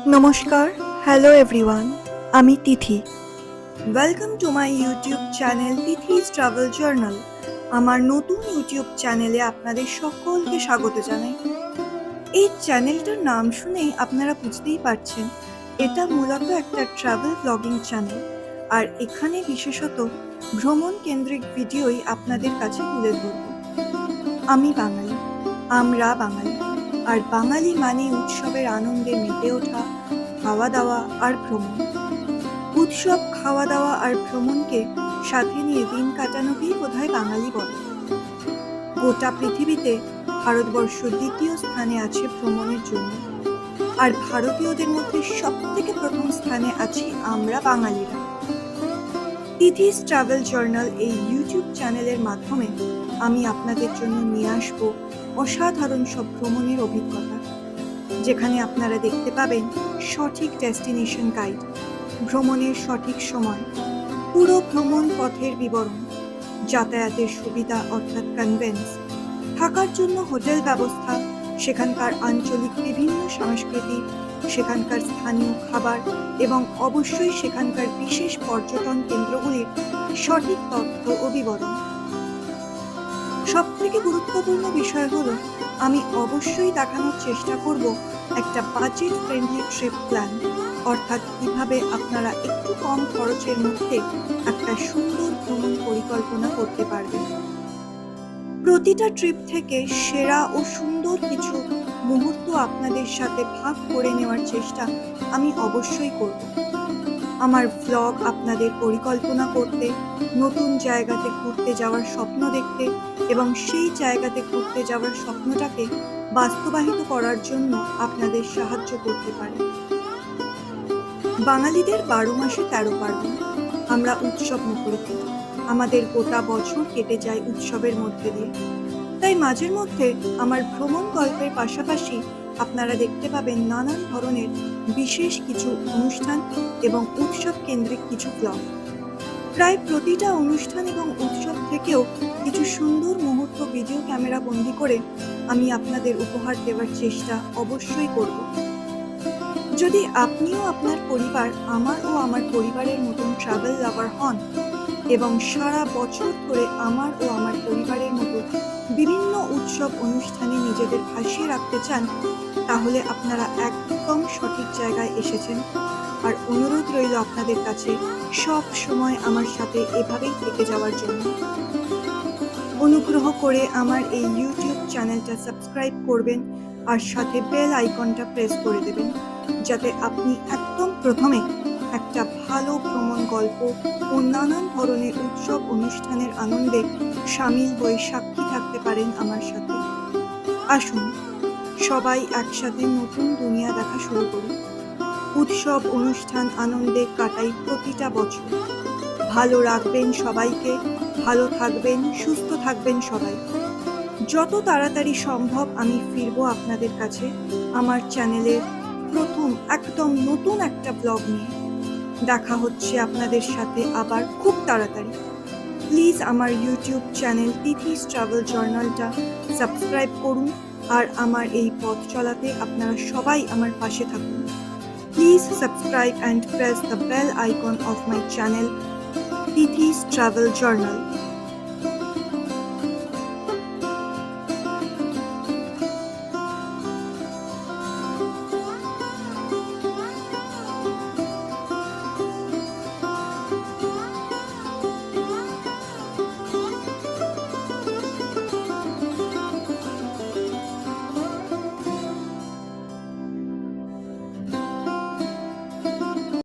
নমস্কার, hello everyone, আমি Tithi. Welcome to my YouTube channel Tithi's travel journal. আমার নতুন ইউটিউব চ্যানেলে আপনাদের সকলকে স্বাগত জানাই। এই চ্যানেলটার নাম শুনেই আপনারা বুঝতেই পারছেন, এটা মূলত একটা ট্রাভেল ব্লগিং চ্যানেল। আর এখানে বিশেষত ভ্রমণ কেন্দ্রিক ভিডিওই আপনাদের কাছে তুলে ধরব। আমি বাঙালি, আমরা বাঙালি, আর বাঙালি মানে উৎসবের আনন্দে মেতে ওঠা, খাওয়া দাওয়া আর ভ্রমণ। উৎসব, খাওয়া দাওয়া আর ভ্রমণকে সাথে নিয়ে দিন কাটানোকেই বোধহয় বাঙালি বলে। গোটা পৃথিবীতে ভারতবর্ষ দ্বিতীয় স্থানে আছে ভ্রমণের জন্য, আর ভারতীয়দের মধ্যে সব থেকে প্রথম স্থানে আছি আমরা বাঙালিরা। তিথিস ট্রাভেল জার্নাল এই ইউটিউব চ্যানেলের মাধ্যমে আমি আপনাদের জন্য নিয়ে আসবো অসাধারণ সব ভ্রমণের অভিজ্ঞতা, যেখানে আপনারা দেখতে পাবেন সঠিক ডেস্টিনেশন গাইড, ভ্রমণের সঠিক সময়, পুরো ভ্রমণ পথের বিবরণ, যাতায়াতের সুবিধা অর্থাৎ কনভেন্স, থাকার জন্য হোটেল ব্যবস্থা, সেখানকার আঞ্চলিক বিভিন্ন সংস্কৃতি, সেখানকার স্থানীয় খাবার এবং অবশ্যই সেখানকার বিশেষ পর্যটন কেন্দ্রগুলির সঠিক তথ্য ও বিবরণ। সবথেকে গুরুত্বপূর্ণ বিষয় হলো, আমি অবশ্যই দেখানোর চেষ্টা করব একটা বাজেট ফ্রেন্ডলি ট্রিপ প্ল্যান, অর্থাৎ কিভাবে আপনারা একটু কম খরচের মধ্যে একটা সুন্দর ভ্রমণ পরিকল্পনা করতে পারবেন। প্রতিটা ট্রিপ থেকে সেরা ও সুন্দর কিছু মুহূর্ত আপনাদের সাথে ভাগ করে নেওয়ার চেষ্টা আমি অবশ্যই করব। আমার ভ্লগ আপনাদের পরিকল্পনা করতে, নতুন জায়গাতে ঘুরতে যাওয়ার স্বপ্ন দেখতে এবং সেই জায়গাতে ঘুরতে যাওয়ার স্বপ্নটাকে বাস্তবায়িত করার জন্য আপনাদের সাহায্য করতে পারে। বাঙালিদের 12 মাসে 13 পার্বণ, আমরা উৎসব মুখরিত। আমাদের গোটা বছর কেটে যায় উৎসবের মধ্যে দিয়ে। তাই মাঝের মধ্যে আমার ভ্রমণ গল্পের পাশাপাশি আপনারা দেখতে পাবেন নানান ধরনের বিশেষ কিছু অনুষ্ঠান এবং উৎসব কেন্দ্রিক কিছু ব্লগ। প্রায় প্রতিটা অনুষ্ঠান এবং উৎসব থেকেও কিছু সুন্দর মুহূর্ত ভিডিও ক্যামেরা বন্দি করে আমি আপনাদের উপহার দেওয়ার চেষ্টা অবশ্যই করব। যদি আপনিও আপনার পরিবার আমার ও আমার পরিবারের মতন ট্রাভেল লাভার হন এবং সারা বছর ধরে আমার ও আমার পরিবারের মতো বিভিন্ন উৎসব অনুষ্ঠানে নিজেদের ভাসিয়ে রাখতে চান, তাহলে আপনারা একদম সঠিক জায়গায় এসেছেন। আর অনুরোধ রইল আপনাদের কাছে সব সময় আমার সাথে এভাবেই থেকে যাওয়ার জন্য। অনুগ্রহ করে আমার এই ইউটিউব চ্যানেলটা সাবস্ক্রাইব করবেন আর সাথে বেল আইকনটা প্রেস করে দেবেন, যাতে আপনি একদম প্রথমে একটা ভালো ভ্রমণ গল্প ও নানান ধরনের উৎসব অনুষ্ঠানের আনন্দে সামিল হয়ে সাক্ষী থাকতে পারেন আমার সাথে। আসুন সবাই একসাথে নতুন দুনিয়া দেখা শুরু করি। উৎসব অনুষ্ঠান আনন্দে কাটাই প্রতিটা বছর। ভালো রাখবেন সবাইকে, ভালো থাকবেন, সুস্থ থাকবেন সবাই। যত তাড়াতাড়ি সম্ভব আমি ফিরবো আপনাদের কাছে আমার চ্যানেলের প্রথম একদম নতুন একটা ব্লগ নিয়ে। দেখা হচ্ছে আপনাদের সাথে আবার খুব তাড়াতাড়ি। প্লিজ আমার YouTube channel Tithi's travel জার্নালটা subscribe করুন, আর আমার এই পথ চলাতে আপনারা সবাই আমার পাশে থাকুন। Please subscribe and press the bell icon of my channel, Tithi's Travel Journal.